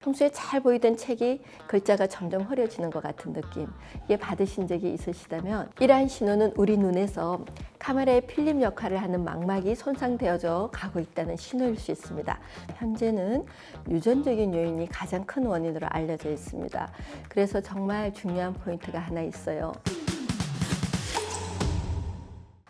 평소에 잘 보이던 책이 글자가 점점 흐려지는 것 같은 느낌, 이게 받으신 적이 있으시다면 이러한 신호는 우리 눈에서 카메라의 필름 역할을 하는 망막이 손상되어져 가고 있다는 신호일 수 있습니다. 현재는 유전적인 요인이 가장 큰 원인으로 알려져 있습니다. 그래서 정말 중요한 포인트가 하나 있어요.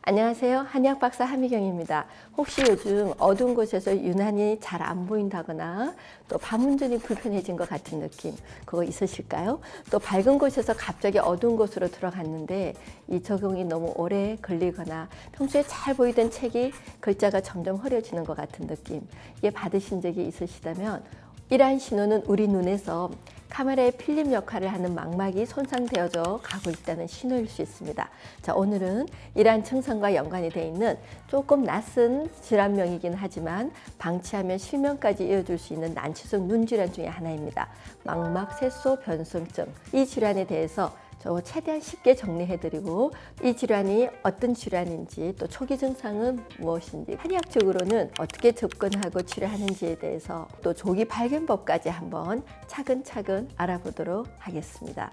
안녕하세요. 한의학 박사 하미경입니다. 혹시 요즘 어두운 곳에서 유난히 잘 안 보인다거나 또 밤운전이 불편해진 것 같은 느낌, 그거 있으실까요? 또 밝은 곳에서 갑자기 어두운 곳으로 들어갔는데 이 적응이 너무 오래 걸리거나 평소에 잘 보이던 책이 글자가 점점 흐려지는 것 같은 느낌, 이게 받으신 적이 있으시다면 이러한 신호는 우리 눈에서 카메라의 필름 역할을 하는 망막이 손상되어져 가고 있다는 신호일 수 있습니다. 자, 오늘은 이러한 증상과 연관이 되어 있는 조금 낯선 질환명이긴 하지만 방치하면 실명까지 이어줄 수 있는 난치성 눈질환 중에 하나입니다. 망막 색소 변성증. 이 질환에 대해서 최대한 쉽게 정리해드리고 이 질환이 어떤 질환인지 또 초기 증상은 무엇인지 한의학적으로는 어떻게 접근하고 치료하는지에 대해서 또 조기 발견법까지 한번 차근차근 알아보도록 하겠습니다.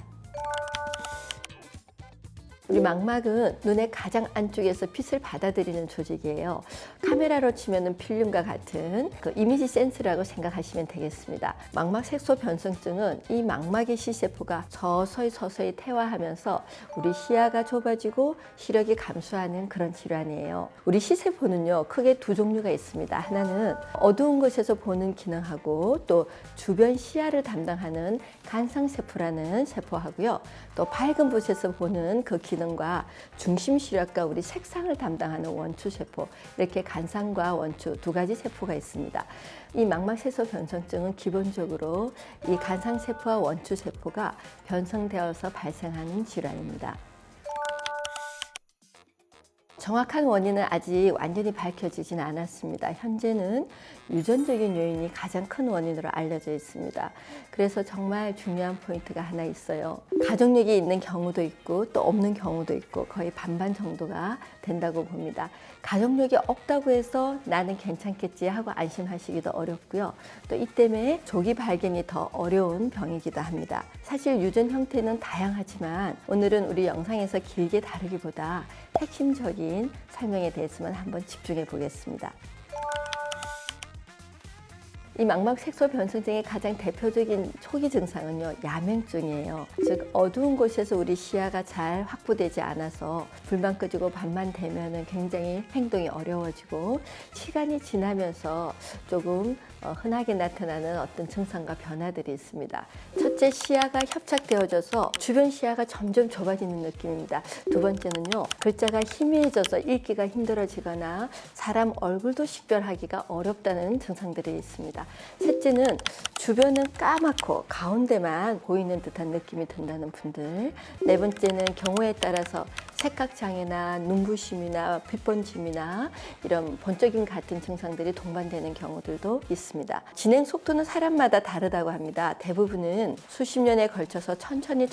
우리 망막은 눈의 가장 안쪽에서 빛을 받아들이는 조직이에요. 카메라로 치면 필름과 같은 그 이미지 센스라고 생각하시면 되겠습니다. 망막 색소 변성증은 이 망막의 시세포가 서서히 퇴화하면서 우리 시야가 좁아지고 시력이 감소하는 그런 질환이에요. 우리 시세포는요, 크게 두 종류가 있습니다. 하나는 어두운 곳에서 보는 기능하고 또 주변 시야를 담당하는 간상세포라는 세포하고요. 또 밝은 곳에서 보는 그 기능과 중심 시력과 우리 색상을 담당하는 원추세포, 이렇게 간상과 원추 두 가지 세포가 있습니다. 이 망막색소 변성증은 기본적으로 이 간상세포와 원추세포가 변성되어서 발생하는 질환입니다. 정확한 원인은 아직 완전히 밝혀지진 않았습니다. 현재는 유전적인 요인이 가장 큰 원인으로 알려져 있습니다. 그래서 정말 중요한 포인트가 하나 있어요. 가족력이 있는 경우도 있고 또 없는 경우도 있고 거의 반반 정도가 된다고 봅니다. 가족력이 없다고 해서 나는 괜찮겠지 하고 안심하시기도 어렵고요. 또 이 때문에 조기 발견이 더 어려운 병이기도 합니다. 사실 유전 형태는 다양하지만 오늘은 우리 영상에서 길게 다루기보다 핵심적인 설명에 대해서만 한번 집중해 보겠습니다. 이 망막 색소 변성증의 가장 대표적인 초기 증상은요, 야맹증이에요. 즉 어두운 곳에서 우리 시야가 잘 확보되지 않아서 불만 끄지고 밤만 되면은 굉장히 행동이 어려워지고 시간이 지나면서 조금 흔하게 나타나는 어떤 증상과 변화들이 있습니다. 첫째, 시야가 협착되어져서 주변 시야가 점점 좁아지는 느낌입니다. 두 번째는요, 글자가 희미해져서 읽기가 힘들어지거나 사람 얼굴도 식별하기가 어렵다는 증상들이 있습니다. 셋째는 주변은 까맣고 가운데만 보이는 듯한 느낌이 든다는 분들. 네 번째는 경우에 따라서 색각장애나 눈부심이나 빛번짐이나 이런 번쩍임 같은 증상들이 동반되는 경우들도 있습니다. 진행 속도는 사람마다 다르다고 합니다. 대부분은 수십 년에 걸쳐서 천천히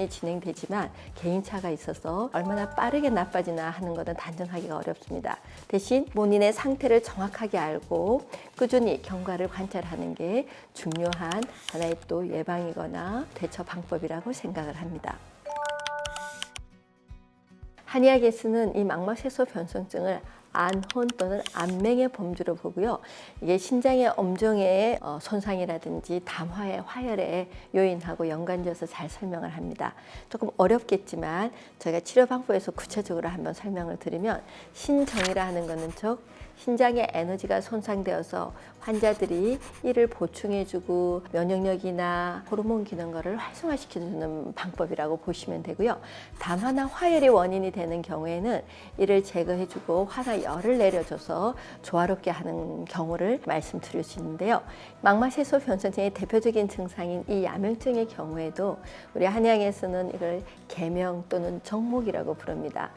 진행되지만 개인차가 있어서 얼마나 빠르게 나빠지나 하는 것은 단정하기가 어렵습니다. 대신 본인의 상태를 정확하게 알고 꾸준히 경과를 관찰하는 게 중요한 하나의 또 예방이거나 대처 방법이라고 생각을 합니다. 한의학에서는 이 망막색소 변성증을 안혼 또는 안맹의 범주로 보고요. 이게 신장의 엄정의 손상이라든지 담화의 화열의 요인하고 연관지어서 잘 설명을 합니다. 조금 어렵겠지만 저희가 치료 방법에서 구체적으로 한번 설명을 드리면, 신정이라 하는 것은 즉 신장의 에너지가 손상되어서 환자들이 이를 보충해주고 면역력이나 호르몬 기능을 활성화시켜주는 방법이라고 보시면 되고요. 담화나 화열이 원인이 되는 경우에는 이를 제거해주고 화나 열을 내려줘서 조화롭게 하는 경우를 말씀드릴 수 있는데요. 망막색소 변성증의 대표적인 증상인 이 야맹증의 경우에도 우리 한의학에서는 이걸 계명 또는 정목이라고 부릅니다.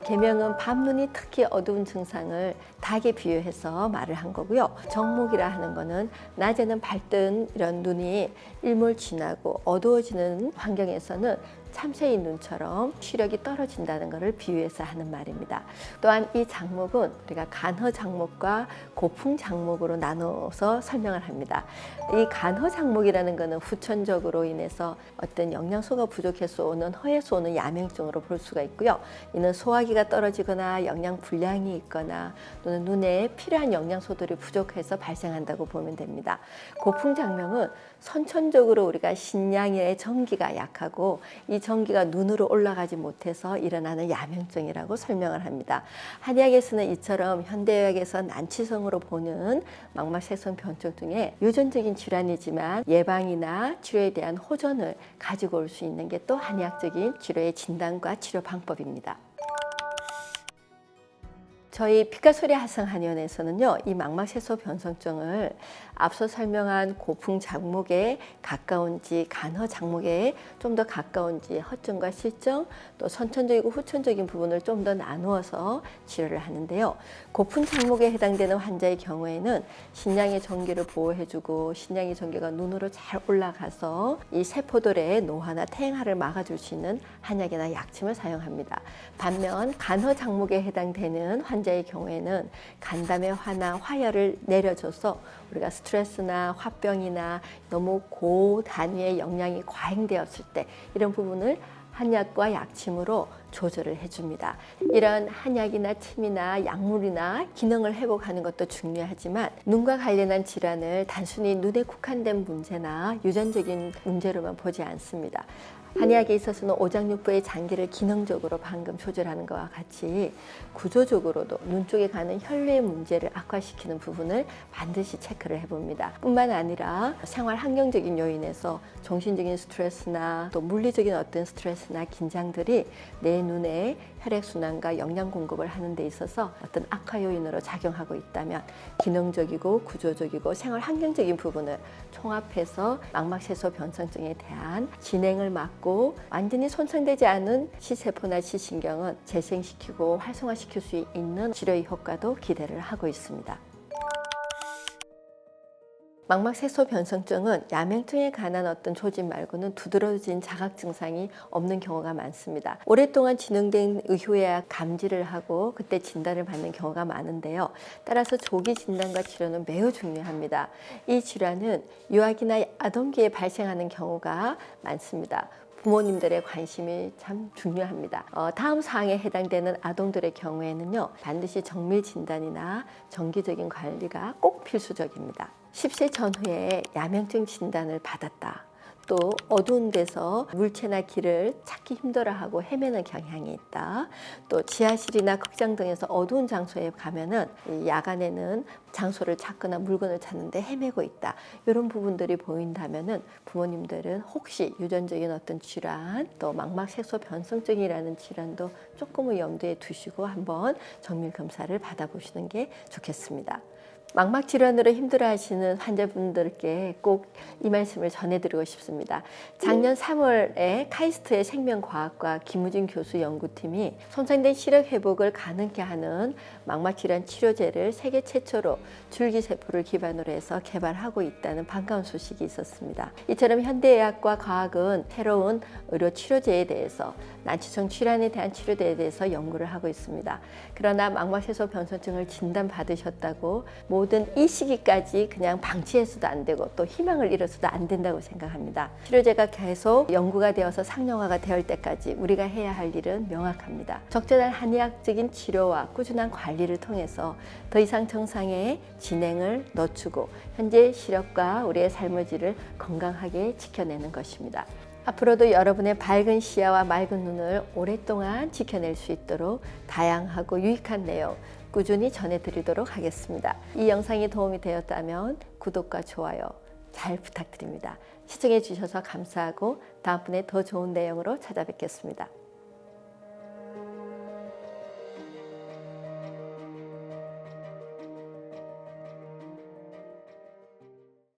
계명은 밤눈이 특히 어두운 증상을 닭에 비유해서 말을 한 거고요. 정목이라 하는 거는 낮에는 밝던 이런 눈이 일몰 지나고 어두워지는 환경에서는 참새의 눈처럼 시력이 떨어진다는 것을 비유해서 하는 말입니다. 또한 이 장목은 우리가 간허 장목과 고풍 장목으로 나눠서 설명을 합니다. 이 간허 장목이라는 것은 후천적으로 인해서 어떤 영양소가 부족해서 오는 허에서 오는 야맹증으로 볼 수가 있고요. 이는 소화기가 떨어지거나 영양 불량이 있거나 또는 눈에 필요한 영양소들이 부족해서 발생한다고 보면 됩니다. 고풍 장명은 선천적으로 우리가 신장의 전기가 약하고 이 전기가 눈으로 올라가지 못해서 일어나는 야맹증이라고 설명을 합니다. 한의학에서는 이처럼 현대의학에서 난치성으로 보는 망막색소 변증 중에 유전적인 질환이지만 예방이나 치료에 대한 호전을 가지고 올 수 있는 게 또 한의학적인 치료의 진단과 치료 방법입니다. 저희 피카소리 하성한의원에서는요, 이 망막색소 변성증을 앞서 설명한 고풍 장목에 가까운지 간허 장목에 좀 더 가까운지 허증과 실증 또 선천적이고 후천적인 부분을 좀 더 나누어서 치료를 하는데요. 고풍 장목에 해당되는 환자의 경우에는 신장의 전기를 보호해주고 신장의 전기가 눈으로 잘 올라가서 이 세포들의 노화나 퇴행화를 막아줄 수 있는 한약이나 약침을 사용합니다. 반면 간허 장목에 해당되는 환자의 경우에는 간담의 화나 화열을 내려줘서 우리가 스트레스나 화병이나 너무 고단위의 영양이 과잉되었을 때 이런 부분을 한약과 약침으로 조절을 해줍니다. 이런 한약이나 침이나 약물이나 기능을 회복하는 것도 중요하지만 눈과 관련한 질환을 단순히 눈에 국한된 문제나 유전적인 문제로만 보지 않습니다. 한의학에 있어서는 오장육부의 장기를 기능적으로 방금 조절하는 것과 같이 구조적으로도 눈 쪽에 가는 혈류의 문제를 악화시키는 부분을 반드시 체크를 해봅니다. 뿐만 아니라 생활 환경적인 요인에서 정신적인 스트레스나 또 물리적인 어떤 스트레스나 긴장들이 내 눈에 혈액순환과 영양 공급을 하는 데 있어서 어떤 악화 요인으로 작용하고 있다면 기능적이고 구조적이고 생활 환경적인 부분을 총합해서 망막색소 변성증에 대한 진행을 막고 완전히 손상되지 않은 시세포나 시신경은 재생시키고 활성화시킬 수 있는 치료의 효과도 기대를 하고 있습니다. 망막색소 변성증은 야맹증에 관한 어떤 조짐 말고는 두드러진 자각 증상이 없는 경우가 많습니다. 오랫동안 진행된 의효약 감지를 하고 그때 진단을 받는 경우가 많은데요. 따라서 조기 진단과 치료는 매우 중요합니다. 이 질환은 유아기나 아동기에 발생하는 경우가 많습니다. 부모님들의 관심이 참 중요합니다. 다음 사항에 해당되는 아동들의 경우에는요, 반드시 정밀 진단이나 정기적인 관리가 꼭 필수적입니다. 10세 전후에 야맹증 진단을 받았다. 또 어두운 데서 물체나 길을 찾기 힘들어하고 헤매는 경향이 있다. 또 지하실이나 극장 등에서 어두운 장소에 가면은 야간에는 장소를 찾거나 물건을 찾는데 헤매고 있다. 이런 부분들이 보인다면은 부모님들은 혹시 유전적인 어떤 질환, 또 망막색소 변성증이라는 질환도 조금은 염두에 두시고 한번 정밀 검사를 받아보시는 게 좋겠습니다. 망막 질환으로 힘들어하시는 환자분들께 꼭 이 말씀을 전해드리고 싶습니다. 작년 3월에 카이스트의 생명과학과 김우진 교수 연구팀이 손상된 시력 회복을 가능케 하는 망막 질환 치료제를 세계 최초로 줄기세포를 기반으로 해서 개발하고 있다는 반가운 소식이 있었습니다. 이처럼 현대의학과 과학은 새로운 의료 치료제에 대해서 난치성 질환에 대한 치료제에 대해서 연구를 하고 있습니다. 그러나 망막색소 변성증을 진단받으셨다고 모든 이 시기까지 그냥 방치해서도 안 되고 또 희망을 잃어서도 안 된다고 생각합니다. 치료제가 계속 연구가 되어서 상용화가 될 때까지 우리가 해야 할 일은 명확합니다. 적절한 한의학적인 치료와 꾸준한 관리를 통해서 더 이상 정상의 진행을 늦추고 현재 시력과 우리의 삶의 질을 건강하게 지켜내는 것입니다. 앞으로도 여러분의 밝은 시야와 맑은 눈을 오랫동안 지켜낼 수 있도록 다양하고 유익한 내용 꾸준히 전해드리도록 하겠습니다. 이 영상이 도움이 되었다면 구독과 좋아요 잘 부탁드립니다. 시청해 주셔서 감사하고 다음번에 더 좋은 내용으로 찾아뵙겠습니다.